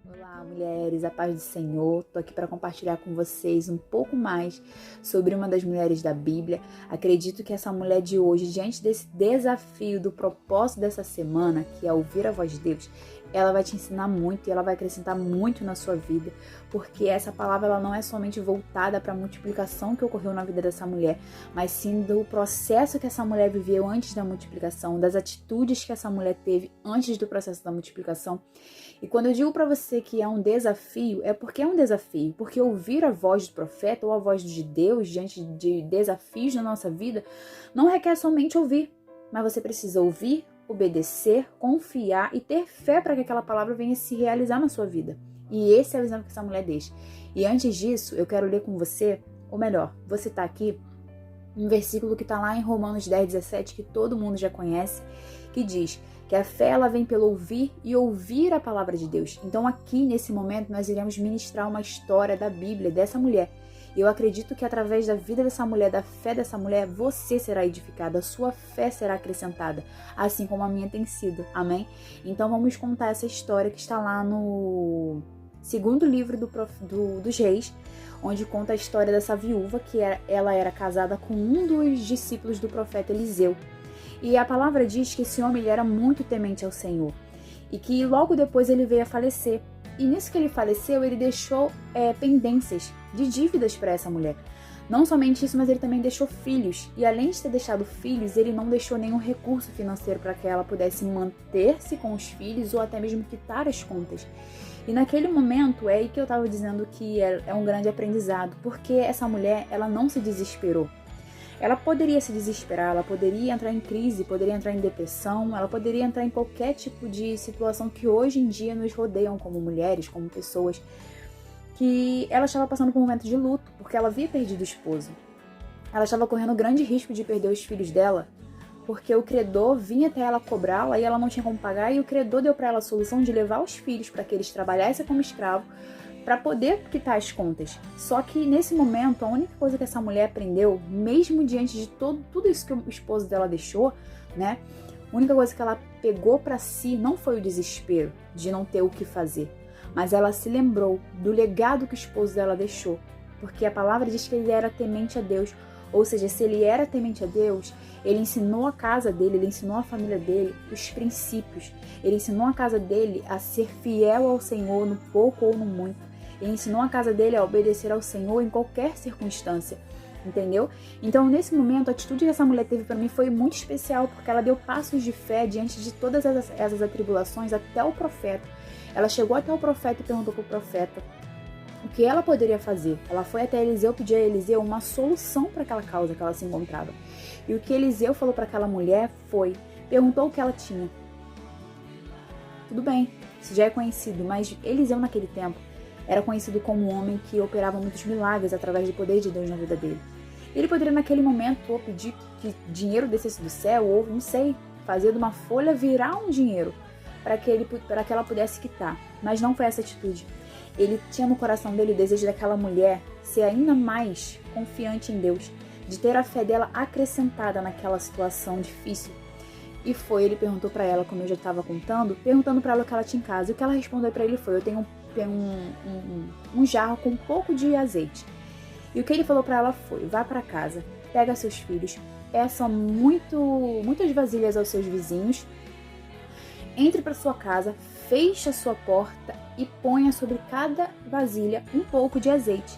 Olá, mulheres, a paz do Senhor. Tô aqui para compartilhar com vocês um pouco mais sobre uma das mulheres da Bíblia. Acredito que essa mulher de hoje, diante desse desafio do propósito dessa semana, que é ouvir a voz de Deus, ela vai te ensinar muito e ela vai acrescentar muito na sua vida, porque essa palavra ela não é somente voltada para a multiplicação que ocorreu na vida dessa mulher, mas sim do processo que essa mulher viveu antes da multiplicação, das atitudes que essa mulher teve antes do processo da multiplicação. E quando eu digo para você que é um desafio, é porque é um desafio, porque ouvir a voz do profeta ou a voz de Deus diante de desafios na nossa vida não requer somente ouvir, mas você precisa ouvir, obedecer, confiar e ter fé para que aquela palavra venha se realizar na sua vida. E esse é o exemplo que essa mulher deixa. E antes disso, eu quero ler com você, ou melhor, vou citar aqui um versículo que está lá em Romanos 10:17, que todo mundo já conhece, que diz que a fé ela vem pelo ouvir e ouvir a palavra de Deus. Então aqui, nesse momento, nós iremos ministrar uma história da Bíblia, dessa mulher. Eu acredito que através da vida dessa mulher, da fé dessa mulher, você será edificada, a sua fé será acrescentada, assim como a minha tem sido. Amém? Então vamos contar essa história que está lá no segundo livro dos Reis, onde conta a história dessa viúva, que ela era casada com um dos discípulos do profeta Eliseu. E a palavra diz que esse homem ele era muito temente ao Senhor e que logo depois ele veio a falecer. E nisso que ele faleceu, ele deixou pendências de dívidas para essa mulher. Não somente isso, mas ele também deixou filhos. E além de ter deixado filhos, ele não deixou nenhum recurso financeiro para que ela pudesse manter-se com os filhos ou até mesmo quitar as contas. E naquele momento é aí que eu estava dizendo que é um grande aprendizado, porque essa mulher ela não se desesperou. Ela poderia se desesperar, ela poderia entrar em crise, poderia entrar em depressão, ela poderia entrar em qualquer tipo de situação que hoje em dia nos rodeiam como mulheres, como pessoas, que ela estava passando por um momento de luto, porque ela havia perdido o esposo. Ela estava correndo grande risco de perder os filhos dela, porque o credor vinha até ela cobrá-la e ela não tinha como pagar, e o credor deu para ela a solução de levar os filhos para que eles trabalhassem como escravo, para poder quitar as contas. Só que nesse momento, a única coisa que essa mulher aprendeu, mesmo diante de tudo isso que o esposo dela deixou, né? A única coisa que ela pegou para si não foi o desespero de não ter o que fazer, mas ela se lembrou do legado que o esposo dela deixou, porque a palavra diz que ele era temente a Deus. Ou seja, se ele era temente a Deus, ele ensinou a casa dele, ele ensinou a família dele os princípios. Ele ensinou a casa dele a ser fiel ao Senhor no pouco ou no muito. Ele ensinou a casa dele a obedecer ao Senhor em qualquer circunstância, entendeu? Então, nesse momento, a atitude que essa mulher teve para mim foi muito especial, porque ela deu passos de fé diante de todas essas atribulações até o profeta. Ela chegou até o profeta e perguntou para o profeta o que ela poderia fazer. Ela foi até Eliseu, pediu a Eliseu uma solução para aquela causa que ela se encontrava. E o que Eliseu falou para aquela mulher perguntou o que ela tinha. Tudo bem, isso já é conhecido, mas Eliseu naquele tempo era conhecido como um homem que operava muitos milagres através do poder de Deus na vida dele. Ele poderia naquele momento ou pedir que dinheiro descesse do céu, ou não sei, fazer de uma folha virar um dinheiro para que ela pudesse quitar. Mas não foi essa atitude. Ele tinha no coração dele o desejo daquela mulher ser ainda mais confiante em Deus, de ter a fé dela acrescentada naquela situação difícil. E ele perguntou para ela, como eu já estava perguntando para ela o que ela tinha em casa. E o que ela respondeu para ele foi: eu tenho um jarro com um pouco de azeite. E o que ele falou para ela foi: vá para casa, pega seus filhos, peça muitas vasilhas aos seus vizinhos, entre para sua casa, feche a sua porta e ponha sobre cada vasilha um pouco de azeite.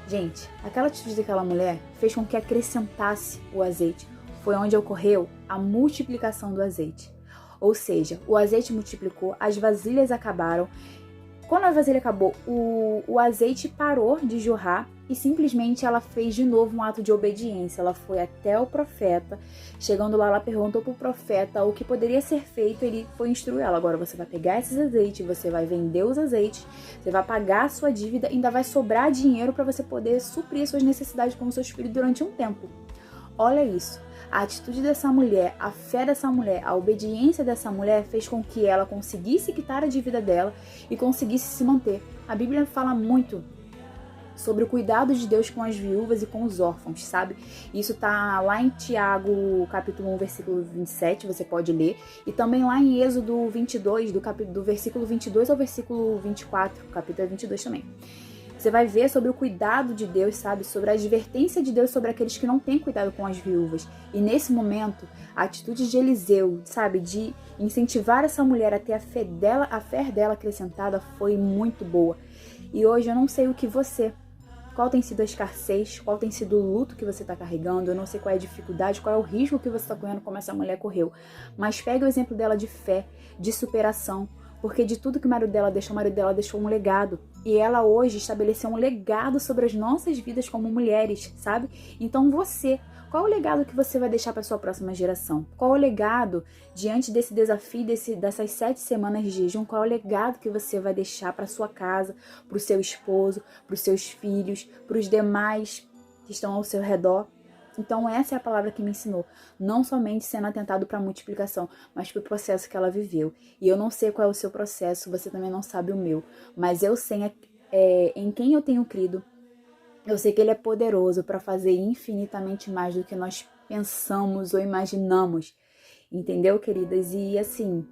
Gente, aquela atitude daquela mulher fez com que acrescentasse o azeite. Foi onde ocorreu a multiplicação do azeite. Ou seja, o azeite multiplicou, as vasilhas acabaram. Quando a vasilha acabou, o azeite parou de jorrar e simplesmente ela fez de novo um ato de obediência. Ela foi até o profeta. Chegando lá, ela perguntou para o profeta o que poderia ser feito. Ele foi instruir ela: agora você vai pegar esses azeites, você vai vender os azeites, você vai pagar a sua dívida, ainda vai sobrar dinheiro para você poder suprir suas necessidades com seus filhos durante um tempo. Olha isso. A atitude dessa mulher, a fé dessa mulher, a obediência dessa mulher fez com que ela conseguisse quitar a dívida dela e conseguisse se manter. A Bíblia fala muito sobre o cuidado de Deus com as viúvas e com os órfãos, sabe? Isso tá lá em Tiago, capítulo 1, versículo 27, você pode ler, e também lá em Êxodo 22, do versículo 22 ao versículo 24, capítulo 22 também. Você vai ver sobre o cuidado de Deus, sabe? Sobre a advertência de Deus sobre aqueles que não têm cuidado com as viúvas. E nesse momento, a atitude de Eliseu, sabe? De incentivar essa mulher a ter a fé dela acrescentada foi muito boa. E hoje eu não sei qual tem sido a escassez, qual tem sido o luto que você está carregando, eu não sei qual é a dificuldade, qual é o risco que você está correndo como essa mulher correu. Mas pega o exemplo dela de fé, de superação, porque de tudo que o marido dela deixou um legado. E ela hoje estabeleceu um legado sobre as nossas vidas como mulheres, sabe? Então qual o legado que você vai deixar para sua próxima geração? Qual o legado, diante desse desafio, dessas 7 semanas de jejum, qual é o legado que você vai deixar para sua casa, para o seu esposo, para os seus filhos, para os demais que estão ao seu redor? Então essa é a palavra que me ensinou, não somente sendo atentado para a multiplicação, mas para o processo que ela viveu. E eu não sei qual é o seu processo, você também não sabe o meu, mas eu sei em quem eu tenho crido. Eu sei que Ele é poderoso para fazer infinitamente mais do que nós pensamos ou imaginamos. Entendeu, queridas? E assim,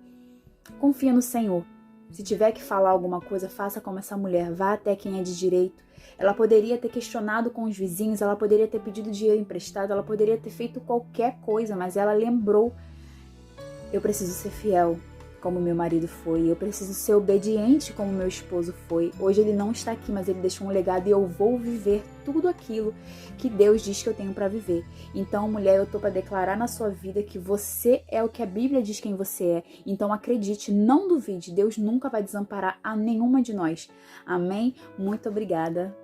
confia no Senhor. Se tiver que falar alguma coisa, faça como essa mulher. Vá até quem é de direito. Ela poderia ter questionado com os vizinhos, ela poderia ter pedido dinheiro emprestado, ela poderia ter feito qualquer coisa, mas ela lembrou: eu preciso ser fiel como meu marido foi, eu preciso ser obediente como meu esposo foi. Hoje ele não está aqui, mas ele deixou um legado e eu vou viver tudo aquilo que Deus diz que eu tenho para viver. Então, mulher, eu tô para declarar na sua vida que você é o que a Bíblia diz quem você é. Então acredite, não duvide, Deus nunca vai desamparar a nenhuma de nós. Amém? Muito obrigada.